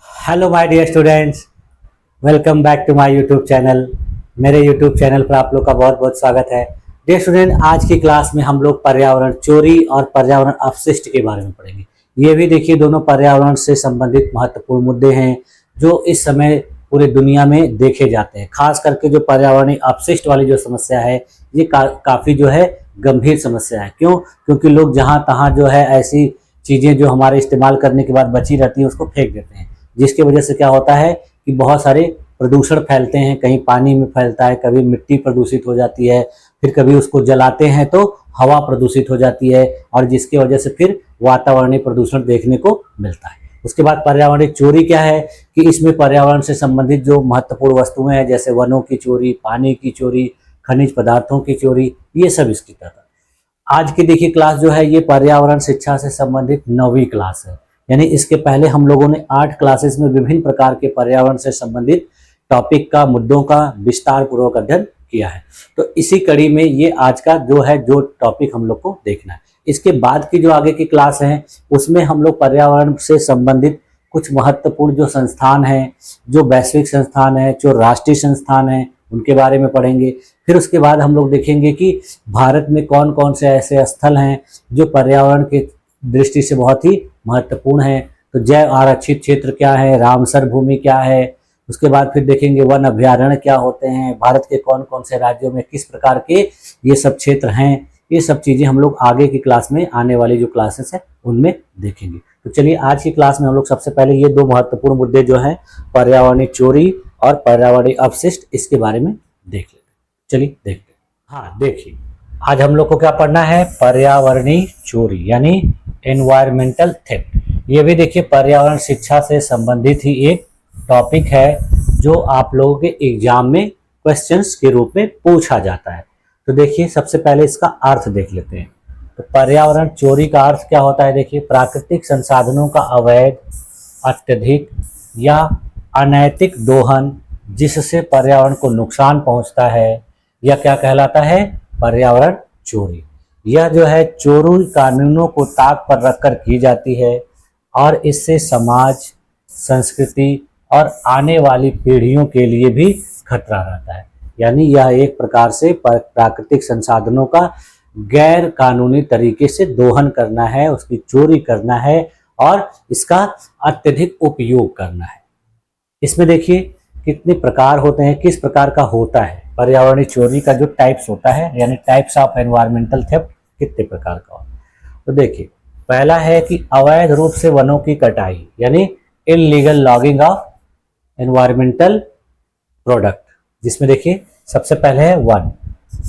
Hello my dear students, welcome back to my YouTube channel. मेरे YouTube channel पर आप लोग का बहुत बहुत स्वागत है। डियर स्टूडेंट, आज की क्लास में हम लोग पर्यावरण चोरी और पर्यावरण अपशिष्ट के बारे में पढ़ेंगे। ये भी देखिए, दोनों पर्यावरण से संबंधित महत्वपूर्ण मुद्दे हैं जो इस समय पूरी दुनिया में देखे जाते हैं। खास करके जो पर्यावरणीय अपशिष्ट वाली जो समस्या है, ये काफ़ी जो है गंभीर समस्या है। क्यों? क्योंकि लोग जहाँ तहाँ जो है ऐसी चीज़ें जो हमारे इस्तेमाल करने के बाद बची रहती है उसको फेंक देते हैं, जिसकी वजह से क्या होता है कि बहुत सारे प्रदूषण फैलते हैं। कहीं पानी में फैलता है, कभी मिट्टी प्रदूषित हो जाती है, फिर कभी उसको जलाते हैं तो हवा प्रदूषित हो जाती है, और जिसकी वजह से फिर वातावरणीय प्रदूषण देखने को मिलता है। उसके बाद पर्यावरणीय चोरी क्या है कि इसमें पर्यावरण से संबंधित जो महत्वपूर्ण वस्तुएं हैं, जैसे वनों की चोरी, पानी की चोरी, खनिज पदार्थों की चोरी, ये सब इसकी तरह। आज की देखिए क्लास जो है ये पर्यावरण शिक्षा से संबंधित 9वीं क्लास है। यानी इसके पहले हम लोगों ने 8 क्लासेस में विभिन्न प्रकार के पर्यावरण से संबंधित टॉपिक का, मुद्दों का विस्तार पूर्वक अध्ययन किया है। तो इसी कड़ी में ये आज का जो टॉपिक हम लोग को देखना है। इसके बाद की जो आगे की क्लास है उसमें हम लोग पर्यावरण से संबंधित कुछ महत्वपूर्ण जो संस्थान हैं, जो वैश्विक संस्थान है, जो राष्ट्रीय संस्थान है, उनके बारे में पढ़ेंगे। फिर उसके बाद हम लोग देखेंगे कि भारत में कौन कौन से ऐसे स्थल हैं जो पर्यावरण के दृष्टि से बहुत ही महत्वपूर्ण है। तो जैव आरक्षित क्षेत्र क्या है, रामसर भूमि क्या है, उसके बाद फिर देखेंगे वन अभ्यारण्य क्या होते हैं, भारत के कौन कौन से राज्यों में किस प्रकार के ये सब क्षेत्र हैं। ये सब चीज़ें हम लोग आगे की क्लास में, आने वाली जो क्लासेस हैं उनमें देखेंगे। तो चलिए आज की क्लास में हम लोग सबसे पहले ये 2 महत्वपूर्ण मुद्दे जो हैं, पर्यावरणीय चोरी और पर्यावरणीय अपशिष्ट, इसके बारे में देख लेते हैं। चलिए देखते हैं। हाँ देखिए, आज हम लोग को क्या पढ़ना है, पर्यावरणीय चोरी यानी एनवायरमेंटल थेफ्ट। ये भी देखिए पर्यावरण शिक्षा से संबंधित ही एक टॉपिक है जो आप लोगों के एग्जाम में क्वेश्चंस के रूप में पूछा जाता है। तो देखिए सबसे पहले इसका अर्थ देख लेते हैं। तो पर्यावरण चोरी का अर्थ क्या होता है, देखिए प्राकृतिक संसाधनों का अवैध, अत्यधिक या अनैतिक दोहन जिससे पर्यावरण को नुकसान पहुंचता है, यह क्या कहलाता है, पर्यावरण चोरी। यह जो है चोरी कानूनों को ताक पर रखकर की जाती है और इससे समाज, संस्कृति और आने वाली पीढ़ियों के लिए भी खतरा रहता है। यानी यह एक प्रकार से प्राकृतिक संसाधनों का गैर कानूनी तरीके से दोहन करना है, उसकी चोरी करना है और इसका अत्यधिक उपयोग करना है। इसमें देखिए कितने प्रकार होते हैं, किस प्रकार का होता है पर्यावरणीय चोरी का जो टाइप्स होता है, यानी टाइप्स ऑफ एनवायरमेंटल थेफ्ट कितने प्रकार का होता है। तो देखिए पहला है कि अवैध रूप से वनों की कटाई, यानी illegal logging off environmental product, जिसमें देखिए सबसे पहले है वन।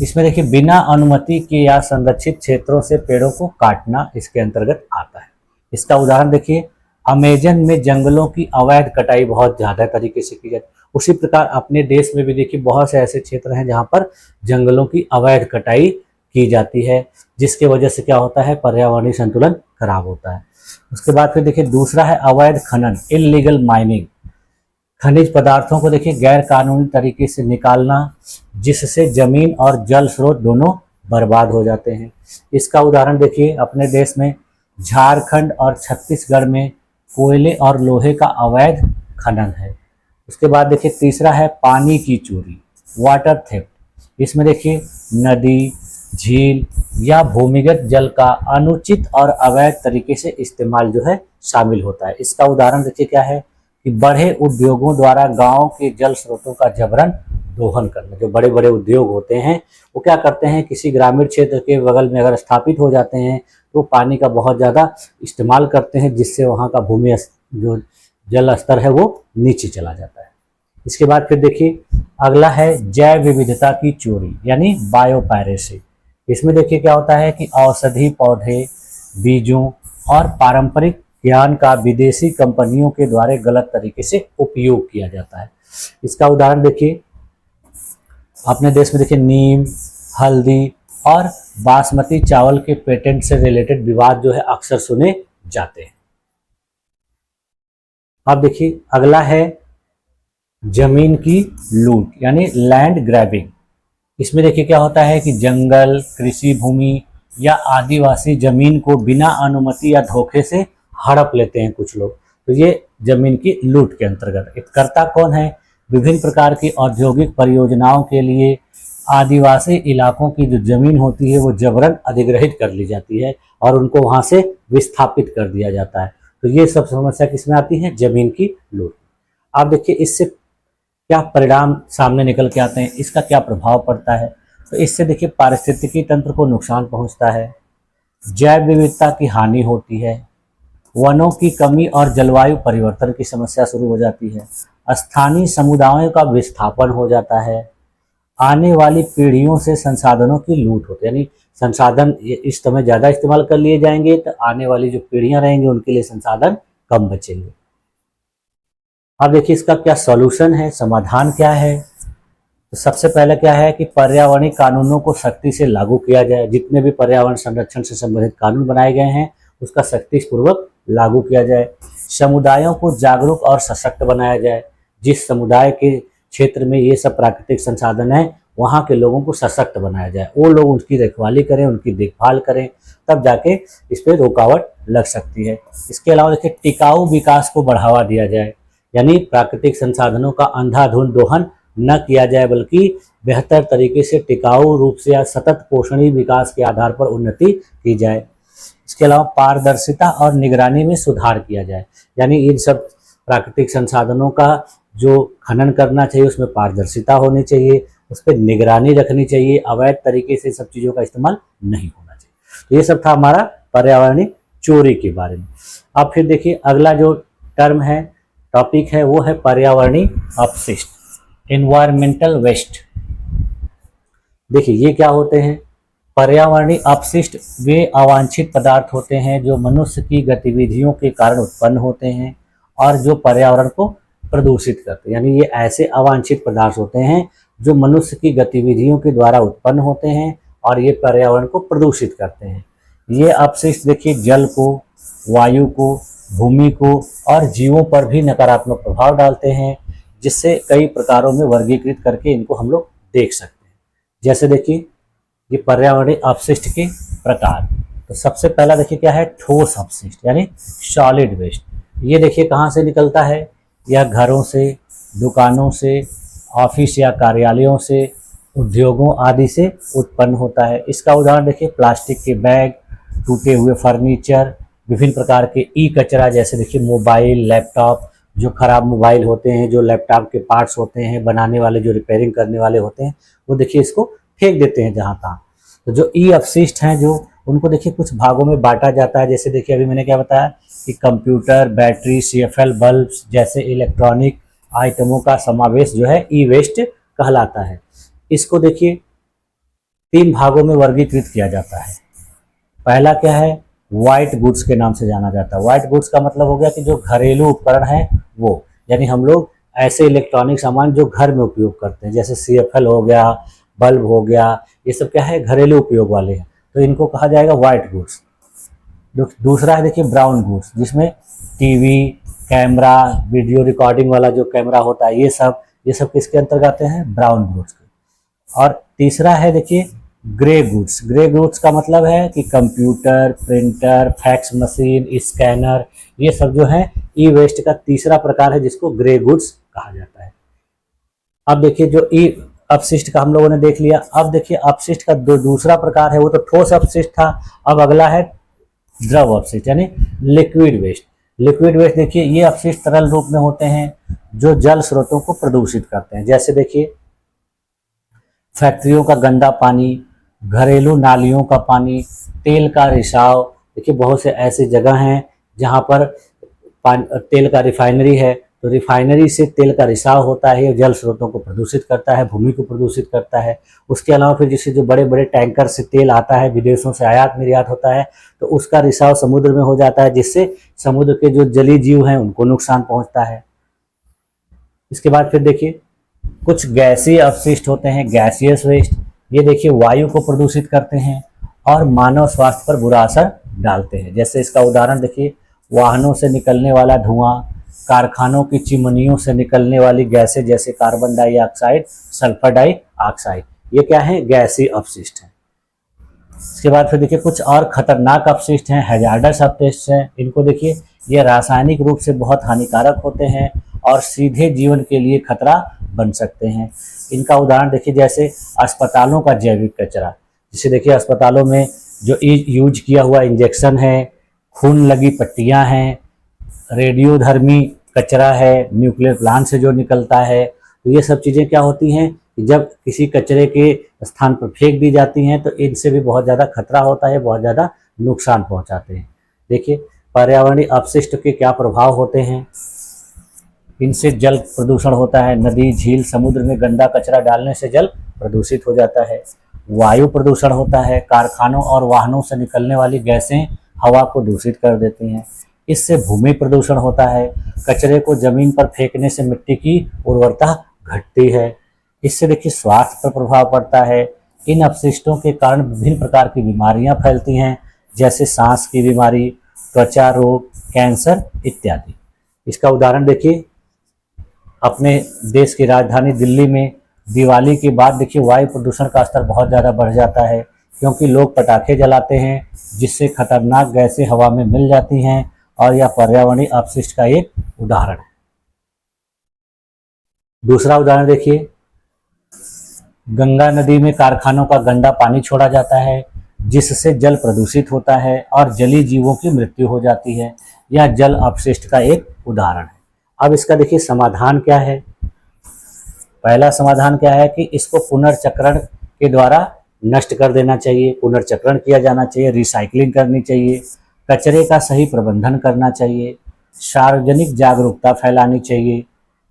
इसमें देखिए बिना अनुमति के या संरक्षित क्षेत्रों से पेड़ों को काटना इसके अंतर्गत आता है। इसका उदाहरण देखिए, अमेजन में जंगलों की अवैध कटाई बहुत ज़्यादा तरीके से की जाती है। उसी प्रकार अपने देश में भी देखिए बहुत से ऐसे क्षेत्र हैं जहाँ पर जंगलों की अवैध कटाई की जाती है, जिसके वजह से क्या होता है, पर्यावरणीय संतुलन खराब होता है। उसके बाद फिर देखिए दूसरा है अवैध खनन, इलीगल माइनिंग। खनिज पदार्थों को देखिए गैर कानूनी तरीके से निकालना, जिससे जमीन और जल स्रोत दोनों बर्बाद हो जाते हैं। इसका उदाहरण देखिए अपने देश में झारखंड और छत्तीसगढ़ में कोयले और लोहे का अवैध खनन है। उसके बाद देखिए तीसरा है पानी की चोरी, वाटर थेफ्ट। इसमें देखिए नदी, झील या भूमिगत जल का अनुचित और अवैध तरीके से इस्तेमाल जो है शामिल होता है। इसका उदाहरण देखिए क्या है कि बड़े उद्योगों द्वारा गांव के जल स्रोतों का जबरन दोहन करना। जो बड़े बड़े उद्योग होते हैं वो क्या करते हैं, किसी ग्रामीण क्षेत्र के बगल में अगर स्थापित हो जाते हैं तो पानी का बहुत ज़्यादा इस्तेमाल करते हैं, जिससे वहाँ का भूमि जो जल स्तर है वो नीचे चला जाता है। इसके बाद फिर देखिए अगला है जैव विविधता की चोरी, यानी बायोपायरेसी। इसमें देखिए क्या होता है कि औषधि पौधे, बीजों और पारंपरिक ज्ञान का विदेशी कंपनियों के द्वारा गलत तरीके से उपयोग किया जाता है। इसका उदाहरण देखिए अपने देश में देखिए नीम, हल्दी और बासमती चावल के पेटेंट से रिलेटेड विवाद जो है अक्सर सुने जाते हैं। अब देखिए अगला है जमीन की लूट, यानी लैंड ग्रैबिंग। इसमें देखिए क्या होता है कि जंगल, कृषि भूमि या आदिवासी जमीन को बिना अनुमति या धोखे से हड़प लेते हैं कुछ लोग। तो ये जमीन की लूट के अंतर्गत। करता कौन है? विभिन्न प्रकार की औद्योगिक परियोजनाओं के लिए आदिवासी इलाकों की जो जमीन होती है वो जबरन अधिग्रहित कर ली जाती है और उनको वहां से विस्थापित कर दिया जाता है। तो ये सब समस्या किसमें आती है? जमीन की लूट। आप देखिए इससे क्या परिणाम सामने निकल के आते हैं, इसका क्या प्रभाव पड़ता है। तो इससे देखिए पारिस्थितिकी तंत्र को नुकसान पहुंचता है, जैव विविधता की हानि होती है, वनों की कमी और जलवायु परिवर्तन की समस्या शुरू हो जाती है, स्थानीय समुदायों का विस्थापन हो जाता है, आने वाली पीढ़ियों से संसाधनों की लूट होती है, यानी संसाधन इस समय ज़्यादा इस्तेमाल कर लिए जाएंगे तो आने वाली जो पीढ़ियां रहेंगी उनके लिए संसाधन कम बचेंगे। अब देखिए इसका क्या सॉल्यूशन है, समाधान क्या है। तो सबसे पहले क्या है कि पर्यावरणीय कानूनों को सख्ती से लागू किया जाए। जितने भी पर्यावरण संरक्षण से संबंधित कानून बनाए गए हैं उसका सख्ती पूर्वक लागू किया जाए। समुदायों को जागरूक और सशक्त बनाया जाए। जिस समुदाय के क्षेत्र में ये सब प्राकृतिक संसाधन है वहाँ के लोगों को सशक्त बनाया जाए, वो लोग उनकी रखवाली करें, उनकी देखभाल करें, तब जाके इस पर रुकावट लग सकती है। इसके अलावा देखिए टिकाऊ विकास को बढ़ावा दिया जाए, यानी प्राकृतिक संसाधनों का अंधाधुंध दोहन न किया जाए बल्कि बेहतर तरीके से टिकाऊ रूप से या सतत पोषणीय विकास के आधार पर उन्नति की जाए। इसके अलावा पारदर्शिता और निगरानी में सुधार किया जाए, यानी इन सब प्राकृतिक संसाधनों का जो खनन करना चाहिए उसमें पारदर्शिता होनी चाहिए, उस पर निगरानी रखनी चाहिए, अवैध तरीके से सब चीज़ों का इस्तेमाल नहीं होना चाहिए। तो ये सब था हमारा पर्यावरणीय चोरी के बारे में। अब फिर देखिए अगला जो टर्म है, टॉपिक है, वो है पर्यावरणीय अपशिष्ट, एनवायरमेंटल वेस्ट। देखिए ये क्या होते हैं? पर्यावरणीय अपशिष्ट वे अवांछित पदार्थ होते हैं जो मनुष्य की गतिविधियों के कारण उत्पन्न होते हैं और जो पर्यावरण को प्रदूषित करते हैं। यानी ये ऐसे अवांछित पदार्थ होते हैं जो मनुष्य की गतिविधियों के द्वारा उत्पन्न होते हैं और ये पर्यावरण को प्रदूषित करते हैं। ये अपशिष्ट देखिए जल को, वायु को, भूमि को और जीवों पर भी नकारात्मक प्रभाव डालते हैं, जिससे कई प्रकारों में वर्गीकृत करके इनको हम लोग देख सकते हैं। जैसे देखिए ये पर्यावरणीय अपशिष्ट के प्रकार। तो सबसे पहला देखिए क्या है? ठोस अपशिष्ट यानी सॉलिड वेस्ट। ये देखिए कहाँ से निकलता है? यह घरों से, दुकानों से, ऑफिस या कार्यालयों से, उद्योगों आदि से उत्पन्न होता है। इसका उदाहरण देखिए प्लास्टिक के बैग, टूटे हुए फर्नीचर, विभिन्न प्रकार के ई कचरा, जैसे देखिए मोबाइल, लैपटॉप, जो खराब मोबाइल होते हैं, जो लैपटॉप के पार्ट्स होते हैं, बनाने वाले जो रिपेयरिंग करने वाले होते हैं, वो देखिए इसको फेंक देते हैं जहाँ तहाँ। तो जो ई अपशिष्ट हैं जो उनको देखिए कुछ भागों में बांटा जाता है। जैसे देखिए अभी मैंने क्या बताया कि कंप्यूटर, बैटरी, CFL बल्ब जैसे इलेक्ट्रॉनिक आइटमों का समावेश जो है ई वेस्ट कहलाता है। इसको देखिए 3 भागों में वर्गीकृत किया जाता है। पहला क्या है? व्हाइट गुड्स के नाम से जाना जाता है। व्हाइट गुड्स का मतलब हो गया कि जो घरेलू उपकरण है वो, यानी हम लोग ऐसे इलेक्ट्रॉनिक सामान जो घर में उपयोग करते हैं, जैसे CFL हो गया, बल्ब हो गया, ये सब क्या है? घरेलू उपयोग वाले हैं, तो इनको कहा जाएगा व्हाइट गुड्स। दूसरा है देखिए ब्राउन गुड्स, जिसमें टीवी, कैमरा, वीडियो रिकॉर्डिंग वाला जो कैमरा होता है, ये सब किसके अंतर्गत आते हैं? ब्राउन गुड्स के। और तीसरा है देखिए ग्रे गुड्स। ग्रे गुड्स का मतलब है कि computer, printer, fax machine, scanner, ये सब जो है ई वेस्ट का तीसरा प्रकार है जिसको ग्रे गुड्स कहा जाता है। अब देखिए जो ई अपशिष्ट का हम लोगों ने देख लिया। अब देखिए अपशिष्ट का दूसरा प्रकार है, वो तो ठोस अपशिष्ट था। अब अगला है द्रव अपशिष्ट यानी लिक्विड वेस्ट। लिक्विड वेस्ट देखिए ये अपशिष्ट तरल रूप में होते हैं जो जल स्रोतों को प्रदूषित करते हैं। जैसे देखिए फैक्ट्रियों का गंदा पानी, घरेलू नालियों का पानी, तेल का रिसाव। देखिए बहुत से ऐसी जगह हैं जहाँ पर तेल का रिफाइनरी है, तो रिफाइनरी से तेल का रिसाव होता है, जल स्रोतों को प्रदूषित करता है, भूमि को प्रदूषित करता है। उसके अलावा फिर जैसे जो बड़े बड़े टैंकर से तेल आता है, विदेशों से आयात निर्यात होता है, तो उसका रिसाव समुद्र में हो जाता है, जिससे समुद्र के जो जलीय जीव हैं उनको नुकसान पहुंचता है। इसके बाद फिर देखिए कुछ गैसीय अपशिष्ट होते हैं, गैसियस वेस्ट। ये देखिए वायु को प्रदूषित करते हैं और मानव स्वास्थ्य पर बुरा असर डालते हैं। जैसे इसका उदाहरण देखिए वाहनों से निकलने वाला धुआं, कारखानों की चिमनियों से निकलने वाली गैसें जैसे कार्बन डाइऑक्साइड, सल्फर डाइऑक्साइड, ये क्या है? गैसीय अपशिष्ट है। इसके बाद फिर देखिए कुछ और खतरनाक अपशिष्ट हैं, हैजार्डस अपशिष्ट हैं। इनको देखिए, ये रासायनिक रूप से बहुत हानिकारक होते हैं और सीधे जीवन के लिए खतरा बन सकते हैं। इनका उदाहरण देखिए, जैसे अस्पतालों का जैविक कचरा, जिसे देखिए अस्पतालों में जो यूज किया हुआ इंजेक्शन है, खून लगी पट्टियां हैं, रेडियोधर्मी कचरा है, न्यूक्लियर प्लांट से जो निकलता है, तो ये सब चीज़ें क्या होती हैं कि जब किसी कचरे के स्थान पर फेंक दी जाती हैं तो इनसे भी बहुत ज़्यादा खतरा होता है, बहुत ज़्यादा नुकसान पहुंचाते हैं। देखिए पर्यावरणीय अपशिष्ट के क्या प्रभाव होते हैं। इनसे जल प्रदूषण होता है, नदी, झील, समुद्र में गंदा कचरा डालने से जल प्रदूषित हो जाता है। वायु प्रदूषण होता है, कारखानों और वाहनों से निकलने वाली गैसें हवा को दूषित कर देती हैं। इससे भूमि प्रदूषण होता है, कचरे को जमीन पर फेंकने से मिट्टी की उर्वरता घटती है। इससे देखिए स्वास्थ्य पर प्रभाव पड़ता है। इन अपशिष्टों के कारण विभिन्न प्रकार की बीमारियां फैलती हैं, जैसे सांस की बीमारी, त्वचा रोग, कैंसर इत्यादि। इसका उदाहरण देखिए, अपने देश की राजधानी दिल्ली में दिवाली के बाद देखिए वायु प्रदूषण का स्तर बहुत ज़्यादा बढ़ जाता है, क्योंकि लोग पटाखे जलाते हैं जिससे खतरनाक गैसें हवा में मिल जाती हैं, और यह पर्यावरणीय अपशिष्ट का एक उदाहरण है। दूसरा उदाहरण देखिए, गंगा नदी में कारखानों का गंदा पानी छोड़ा जाता है, जिससे जल प्रदूषित होता है और जलीय जीवों की मृत्यु हो जाती है। यह जल अपशिष्ट का एक उदाहरण है। अब इसका देखिए समाधान क्या है। पहला समाधान क्या है कि इसको पुनर्चक्रण के द्वारा नष्ट कर देना चाहिए, पुनर्चक्रण किया जाना चाहिए, रिसाइकलिंग करनी चाहिए, कचरे का सही प्रबंधन करना चाहिए, सार्वजनिक जागरूकता फैलानी चाहिए,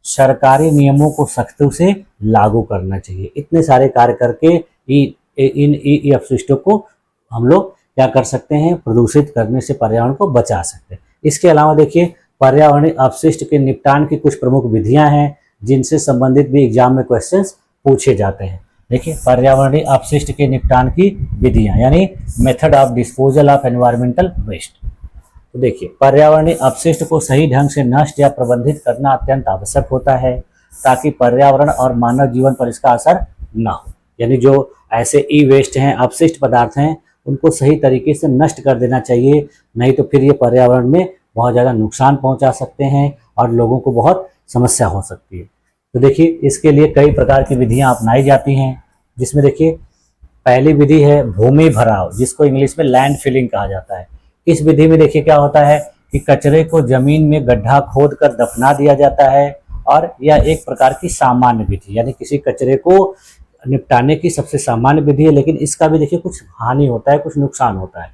सरकारी नियमों को सख्ती से लागू करना चाहिए। इतने सारे कार्य करके इन अपशिष्टों को हम लोग क्या कर सकते हैं, प्रदूषित करने से पर्यावरण को बचा सकते हैं। इसके अलावा देखिए पर्यावरणीय अपशिष्ट के निपटान की कुछ प्रमुख विधियां हैं, जिनसे संबंधित भी एग्जाम में क्वेश्चंस पूछे जाते हैं। देखिए पर्यावरणीय अपशिष्ट के निपटान की विधियां, यानी method of disposal of environmental waste. तो देखिए पर्यावरणीय अपशिष्ट को सही ढंग से नष्ट या प्रबंधित करना अत्यंत आवश्यक होता है, ताकि पर्यावरण और मानव जीवन पर इसका असर न हो। यानी जो ऐसे ई वेस्ट हैं, अपशिष्ट पदार्थ हैं, उनको सही तरीके से नष्ट कर देना चाहिए, नहीं तो फिर ये पर्यावरण में बहुत ज़्यादा नुकसान पहुंचा सकते हैं और लोगों को बहुत समस्या हो सकती है। तो देखिए इसके लिए कई प्रकार की विधियां अपनाई जाती हैं, जिसमें देखिए पहली विधि है भूमि भराव, जिसको इंग्लिश में लैंड फिलिंग कहा जाता है। इस विधि में देखिए क्या होता है कि कचरे को जमीन में गड्ढा खोद कर दफना दिया जाता है, और यह एक प्रकार की सामान्य विधि, यानी किसी कचरे को निपटाने की सबसे सामान्य विधि है। लेकिन इसका भी देखिए कुछ हानि होता है, कुछ नुकसान होता है।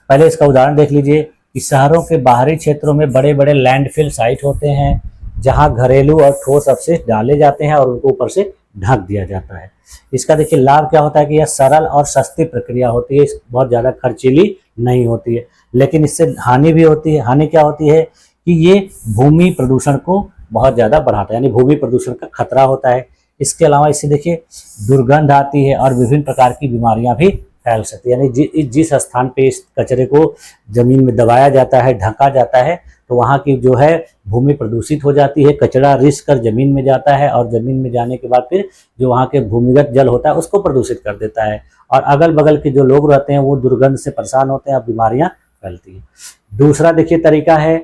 पहले इसका उदाहरण देख लीजिए कि शहरों के बाहरी क्षेत्रों में बड़े बड़े लैंडफिल साइट होते हैं, जहां घरेलू और ठोस अपशिष्ट डाले जाते हैं और उनको ऊपर से ढक दिया जाता है। इसका देखिए लाभ क्या होता है कि यह सरल और सस्ती प्रक्रिया होती है, बहुत ज़्यादा खर्चीली नहीं होती है। लेकिन इससे हानि भी होती है। हानि क्या होती है कि ये भूमि प्रदूषण को बहुत ज़्यादा बढ़ाता है, यानी भूमि प्रदूषण का खतरा होता है। इसके अलावा इससे देखिए दुर्गंध आती है और विभिन्न प्रकार की बीमारियां भी फैल सकती है। यानी जिस स्थान पे इस कचरे को जमीन में दबाया जाता है, ढका जाता है, तो वहाँ की जो है भूमि प्रदूषित हो जाती है, कचरा रिस कर जमीन में जाता है, और जमीन में जाने के बाद फिर जो वहाँ के भूमिगत जल होता है उसको प्रदूषित कर देता है, और अगल बगल के जो लोग रहते हैं वो दुर्गंध से परेशान होते हैं और बीमारियाँ फैलती हैं। दूसरा देखिए तरीका है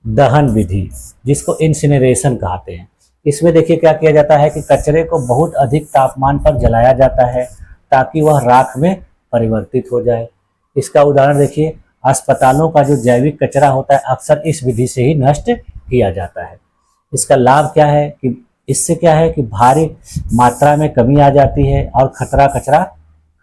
दहन विधि, जिसको इंसिनरेशन कहते हैं। इसमें देखिए क्या किया जाता है कि कचरे को बहुत अधिक तापमान पर जलाया जाता है, ताकि वह राख में परिवर्तित हो जाए। इसका उदाहरण देखिए, अस्पतालों का जो जैविक कचरा होता है अक्सर इस विधि से ही नष्ट किया जाता है। इसका लाभ क्या है कि इससे क्या है कि भारी मात्रा में कमी आ जाती है और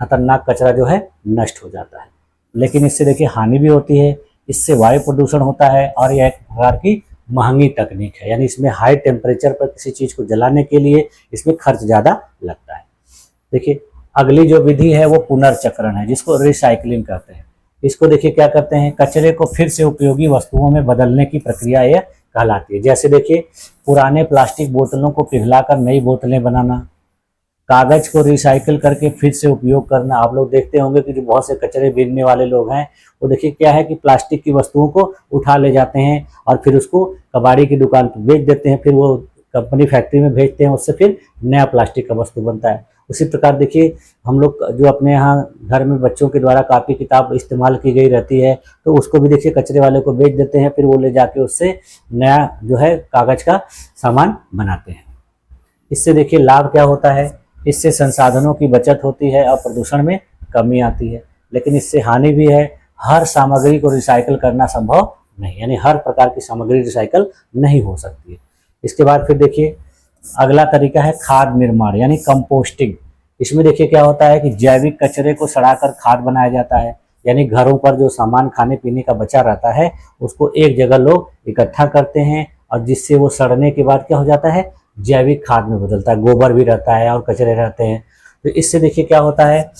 खतरनाक कचरा जो है नष्ट हो जाता है। लेकिन इससे देखिए हानि भी होती है। इससे वायु प्रदूषण होता है, और यह एक प्रकार की महंगी तकनीक है, यानी इसमें हाई टेम्परेचर पर किसी चीज़ को जलाने के लिए इसमें खर्च ज़्यादा लगता है। देखिए अगली जो विधि है वो पुनर्चक्रण है, जिसको रिसाइकलिंग कहते हैं। इसको देखिए क्या करते हैं, कचरे को फिर से उपयोगी वस्तुओं में बदलने की प्रक्रिया यह कहलाती है। जैसे देखिए पुराने प्लास्टिक बोतलों को पिघलाकर नई बोतलें बनाना, कागज को रिसाइकिल करके फिर से उपयोग करना। आप लोग देखते होंगे कि जो बहुत से कचरे बीनने वाले लोग हैं वो देखिए क्या है कि प्लास्टिक की वस्तुओं को उठा ले जाते हैं और फिर उसको कबाड़ी की दुकान पर बेच देते हैं, फिर वो कंपनी फैक्ट्री में भेजते हैं, उससे फिर नया प्लास्टिक का वस्तु बनता है। उसी प्रकार देखिए हम लोग जो अपने यहाँ घर में बच्चों के द्वारा कापी किताब इस्तेमाल की गई रहती है, तो उसको भी देखिए कचरे वाले को बेच देते हैं, फिर वो ले जाके उससे नया जो है कागज का सामान बनाते हैं। इससे देखिए लाभ क्या होता है, इससे संसाधनों की बचत होती है और प्रदूषण में कमी आती है। लेकिन इससे हानि भी है, हर सामग्री को रिसाइकल करना संभव नहीं, यानी हर प्रकार की सामग्री रिसाइकल नहीं हो सकती है। इसके बाद फिर देखिए अगला तरीका है खाद निर्माण यानी कंपोस्टिंग। इसमें देखिए क्या होता है कि जैविक कचरे को सड़ाकर खाद बनाया जाता है, यानी घरों पर जो सामान खाने पीने का बचा रहता है उसको एक जगह लोग इकट्ठा करते हैं और जिससे वो सड़ने के बाद क्या हो जाता है, जैविक खाद में बदलता है। गोबर भी रहता है और कचरे रहते हैं, तो इससे देखिए क्या होता है,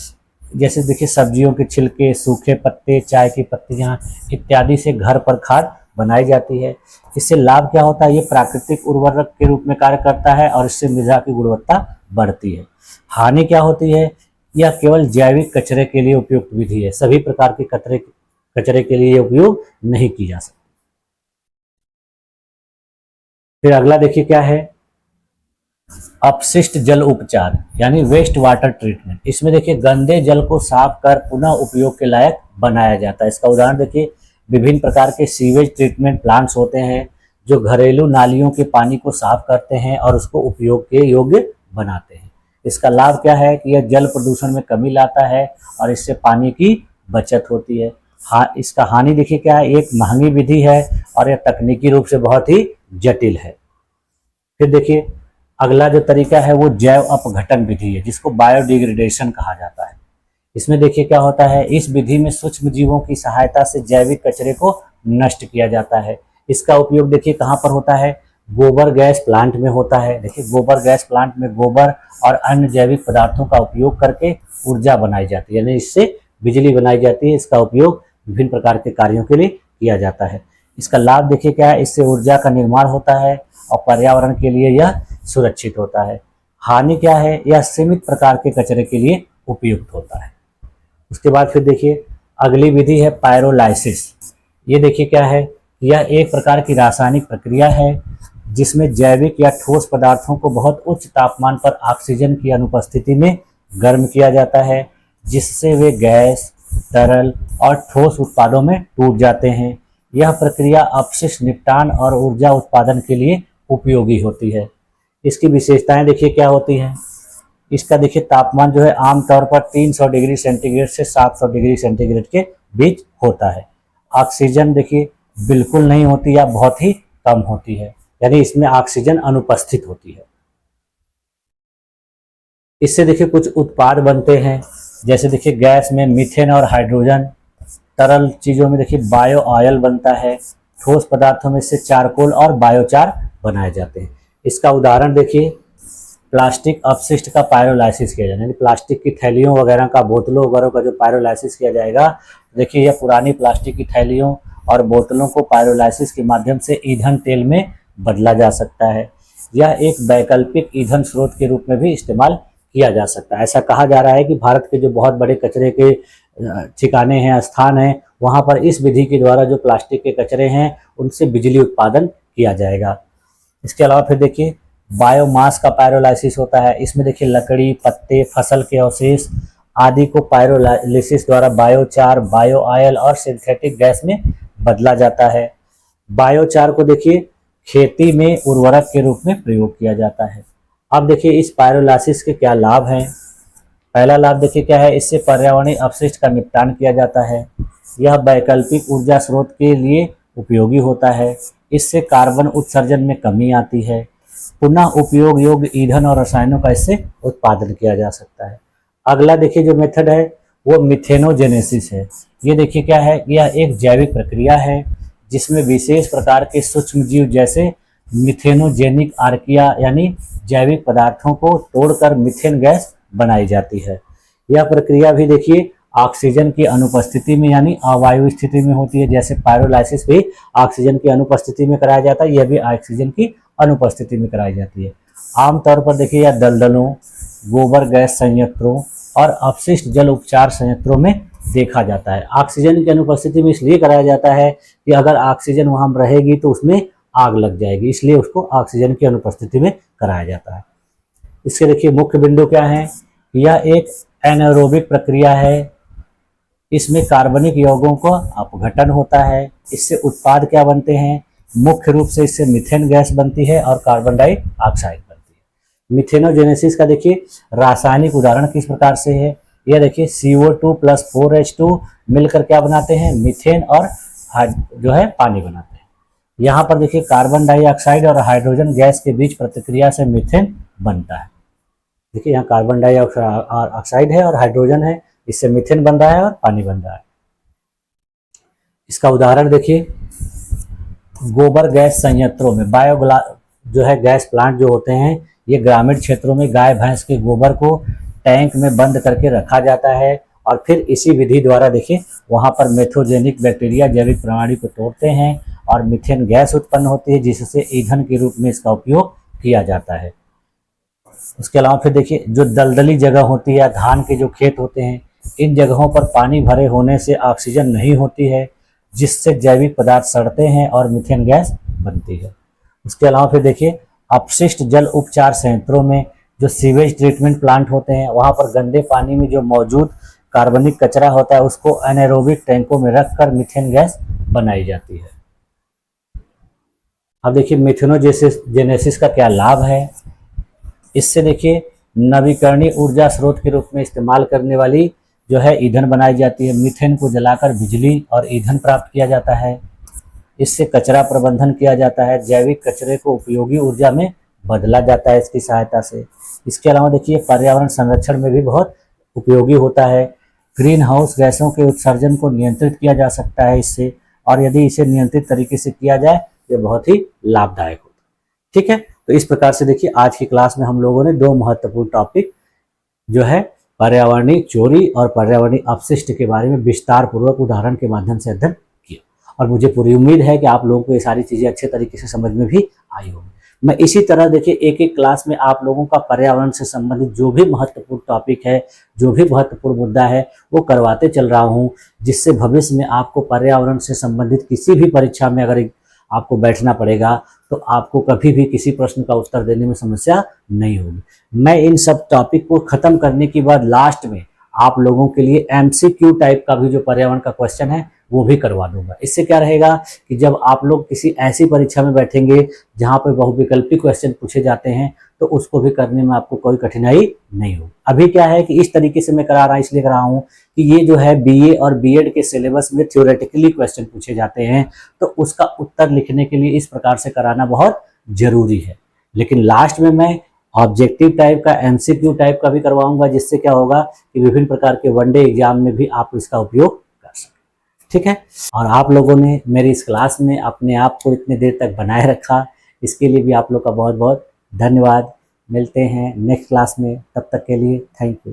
जैसे देखिए सब्जियों के छिलके, सूखे पत्ते, चाय की पत्तियां इत्यादि से घर पर खाद बनाई जाती है। इससे लाभ क्या होता है, ये प्राकृतिक उर्वरक के रूप में कार्य करता है और इससे मृदा की गुणवत्ता बढ़ती है। हानि क्या होती है, यह केवल जैविक कचरे के लिए उपयुक्त विधि है, सभी प्रकार के कचरे के लिए उपयोग नहीं की जा सकती। फिर अगला देखिए क्या है, अपशिष्ट जल उपचार यानी वेस्ट वाटर ट्रीटमेंट। इसमें देखिए गंदे जल को साफ कर पुनः उपयोग के लायक बनाया जाता है। इसका उदाहरण देखिए विभिन्न प्रकार के सीवेज ट्रीटमेंट प्लांट्स होते हैं जो घरेलू नालियों के पानी को साफ करते हैं और उसको उपयोग के योग्य बनाते हैं। इसका लाभ क्या है कि यह जल प्रदूषण में कमी लाता है और इससे पानी की बचत होती है। हाँ, इसका हानि देखिए क्या है, एक महंगी विधि है और यह तकनीकी रूप से बहुत ही जटिल है। फिर देखिए अगला जो तरीका है वो जैव अपघटन विधि है, जिसको बायोडिग्रेडेशन कहा जाता है। इसमें देखिए क्या होता है, इस विधि में सूक्ष्म जीवों की सहायता से जैविक कचरे को नष्ट किया जाता है। इसका उपयोग देखिए कहाँ पर होता है, गोबर गैस प्लांट में होता है। देखिए गोबर गैस प्लांट में गोबर और अन्य जैविक पदार्थों का उपयोग करके ऊर्जा बनाई जाती है, यानी इससे बिजली बनाई जाती है। इसका उपयोग विभिन्न प्रकार के कार्यों के लिए किया जाता है। इसका लाभ देखिए क्या है, इससे ऊर्जा का निर्माण होता है और पर्यावरण के लिए यह सुरक्षित होता है। हानि क्या है, यह सीमित प्रकार के कचरे के लिए उपयुक्त होता है। उसके बाद फिर देखिए अगली विधि है पायरोलाइसिस। ये देखिए क्या है, यह एक प्रकार की रासायनिक प्रक्रिया है जिसमें जैविक या ठोस पदार्थों को बहुत उच्च तापमान पर ऑक्सीजन की अनुपस्थिति में गर्म किया जाता है, जिससे वे गैस, तरल और ठोस उत्पादों में टूट जाते हैं। यह प्रक्रिया अपशिष्ट निपटान और ऊर्जा उत्पादन के लिए उपयोगी होती है। इसकी विशेषताएं देखिए क्या होती हैं। इसका देखिए तापमान जो है आमतौर पर 300 डिग्री सेंटीग्रेड से 700 डिग्री सेंटीग्रेड के बीच होता है। ऑक्सीजन देखिए बिल्कुल नहीं होती या बहुत ही कम होती है, यानी इसमें ऑक्सीजन अनुपस्थित होती है। इससे देखिए कुछ उत्पाद बनते हैं, जैसे देखिए गैस में मीथेन और हाइड्रोजन, तरल चीज़ों में देखिए बायो ऑयल बनता है, ठोस पदार्थों में से चारकोल और बायोचार बनाए जाते हैं। इसका उदाहरण देखिए प्लास्टिक अपशिष्ट का पायरोलाइसिस किया जाए, यानी प्लास्टिक की थैलियों वगैरह का, बोतलों वगैरह का जो पायरोलाइसिस किया जाएगा, देखिए यह पुरानी प्लास्टिक की थैलियों और बोतलों को पायरोलाइसिस के माध्यम से ईंधन तेल में बदला जा सकता है। यह एक वैकल्पिक ईंधन स्रोत के रूप में भी इस्तेमाल किया जा सकता है। ऐसा कहा जा रहा है कि भारत के जो बहुत बड़े कचरे के ठिकाने हैं, स्थान हैं, वहाँ पर इस विधि के द्वारा जो प्लास्टिक के कचरे हैं उनसे बिजली उत्पादन किया जाएगा। इसके अलावा फिर देखिए बायोमास का पायरोलाइसिस होता है। इसमें देखिए लकड़ी, पत्ते, फसल के अवशेष आदि को पायरोलाइसिस द्वारा बायोचार, बायो ऑयल और सिंथेटिक गैस में बदला जाता है। बायोचार को देखिए खेती में उर्वरक के रूप में प्रयोग किया जाता है। अब देखिए इस पायरोलाइसिस के क्या लाभ हैं। पहला लाभ देखिए क्या है, इससे पर्यावरणीय अपशिष्ट का निपटान किया जाता है। यह वैकल्पिक ऊर्जा स्रोत के लिए उपयोगी होता है। इससे कार्बन उत्सर्जन में कमी आती है। पुनः उपयोग योग्य ईंधन और रसायनों का इससे उत्पादन किया जा सकता है। अगला देखिए जो मेथड है वो मिथेनोजेनेसिस है। ये देखिए क्या है, यह एक जैविक प्रक्रिया है जिसमें विशेष प्रकार के सूक्ष्मजीव जैसे मिथेनोजेनिक आर्किया यानी जैविक पदार्थों को तोड़कर मीथेन गैस बनाई जाती है। यह प्रक्रिया भी देखिए ऑक्सीजन की अनुपस्थिति में यानी अवायु स्थिति में होती है। जैसे पायरोलाइसिस भी ऑक्सीजन की अनुपस्थिति में कराया जाता है, यह भी ऑक्सीजन की अनुपस्थिति में कराई जाती है। आमतौर पर देखिए यह दलदलों, गोबर गैस संयंत्रों और अपशिष्ट जल उपचार संयंत्रों में देखा जाता है। ऑक्सीजन की अनुपस्थिति में इसलिए कराया जाता है कि अगर ऑक्सीजन वहाँ रहेगी तो उसमें आग लग जाएगी, इसलिए उसको ऑक्सीजन की अनुपस्थिति में कराया जाता है। इसके देखिए मुख्य बिंदु क्या हैं, यह एक एनारोबिक प्रक्रिया है। इसमें कार्बनिक यौगों का अपघटन होता है। इससे उत्पाद क्या बनते हैं? मुख्य रूप से इससे मीथेन गैस बनती है और कार्बन डाइऑक्साइड बनती है। मिथेनोजेनेसिस का देखिए रासायनिक उदाहरण किस प्रकार से है। यह देखिए CO2 + 4H2 मिलकर क्या बनाते हैं? मीथेन और जो है पानी बनाते हैं। यहाँ पर देखिए कार्बन डाइऑक्साइड और हाइड्रोजन गैस के बीच प्रतिक्रिया से मीथेन बनता है। देखिए यहाँ कार्बन डाइऑक्साइड है और हाइड्रोजन है, इससे मीथेन बन रहा है और पानी बन रहा है। इसका उदाहरण देखिए गोबर गैस संयंत्रों में जो है गैस प्लांट जो होते हैं, ये ग्रामीण क्षेत्रों में गाय भैंस के गोबर को टैंक में बंद करके रखा जाता है और फिर इसी विधि द्वारा देखिए वहाँ पर मेथोजेनिक बैक्टीरिया जैविक प्रणाली को तोड़ते हैं और मीथेन गैस उत्पन्न होती है, जिससे ईंधन के रूप में इसका उपयोग किया जाता है। उसके अलावा फिर देखिए जो दलदली जगह होती है, धान के जो खेत होते हैं, इन जगहों पर पानी भरे होने से ऑक्सीजन नहीं होती है, जिससे जैविक पदार्थ सड़ते हैं और मीथेन गैस बनती है। उसके अलावा फिर देखिए अपशिष्ट जल उपचार संयंत्रों में जो सीवेज ट्रीटमेंट प्लांट होते हैं, वहाँ पर गंदे पानी में जो मौजूद कार्बनिक कचरा होता है उसको एनारोबिक टैंकों में रखकर मीथेन गैस बनाई जाती है। अब देखिए मिथेनोजेनेसिस का क्या लाभ है। इससे देखिए नवीकरणीय ऊर्जा स्रोत के रूप में इस्तेमाल करने वाली जो है ईंधन बनाई जाती है। मीथेन को जलाकर बिजली और ईंधन प्राप्त किया जाता है। इससे कचरा प्रबंधन किया जाता है। जैविक कचरे को उपयोगी ऊर्जा में बदला जाता है इसकी सहायता से। इसके अलावा देखिए पर्यावरण संरक्षण में भी बहुत उपयोगी होता है। ग्रीन हाउस गैसों के उत्सर्जन को नियंत्रित किया जा सकता है इससे, और यदि इसे नियंत्रित तरीके से किया जाए ये बहुत ही लाभदायक होता है। ठीक है, तो इस प्रकार से देखिए आज की क्लास में हम लोगों ने दो महत्वपूर्ण टॉपिक जो है पर्यावरणीय चोरी और पर्यावरणीय अपशिष्ट के बारे में विस्तार पूर्वक उदाहरण के माध्यम से अध्ययन किया, और मुझे पूरी उम्मीद है कि आप लोगों को ये सारी चीज़ें अच्छे तरीके से समझ में भी आई होंगी। मैं इसी तरह देखिए एक एक क्लास में आप लोगों का पर्यावरण से संबंधित जो भी महत्वपूर्ण टॉपिक है, जो भी महत्वपूर्ण मुद्दा है, वो करवाते चल रहा हूँ, जिससे भविष्य में आपको पर्यावरण से संबंधित किसी भी परीक्षा में अगर आपको बैठना पड़ेगा तो आपको कभी भी किसी प्रश्न का उत्तर देने में समस्या नहीं होगी। मैं इन सब टॉपिक को खत्म करने के बाद लास्ट में आप लोगों के लिए MCQ टाइप का भी जो पर्यावरण का क्वेश्चन है वो भी करवा दूंगा। इससे क्या रहेगा कि जब आप लोग किसी ऐसी परीक्षा में बैठेंगे जहां पर बहुविकल्पी क्वेश्चन पूछे जाते हैं तो उसको भी करने में आपको कोई कठिनाई नहीं होगी। अभी क्या है कि इस तरीके से मैं करा रहा इसलिए करा हूँ कि ये जो है BA और B.Ed के सिलेबस में थ्योरेटिकली क्वेश्चन पूछे जाते हैं, तो उसका उत्तर लिखने के लिए इस प्रकार से कराना बहुत जरूरी है। लेकिन लास्ट में मैं ऑब्जेक्टिव टाइप का MCQ टाइप का भी करवाऊंगा, जिससे क्या होगा कि विभिन्न प्रकार के वनडे एग्जाम में भी आप इसका उपयोग कर सकते। ठीक है, और आप लोगों ने मेरी इस क्लास में अपने आप को इतने देर तक बनाए रखा, इसके लिए भी आप लोग का बहुत बहुत धन्यवाद। मिलते हैं नेक्स्ट क्लास में, तब तक के लिए थैंक यू।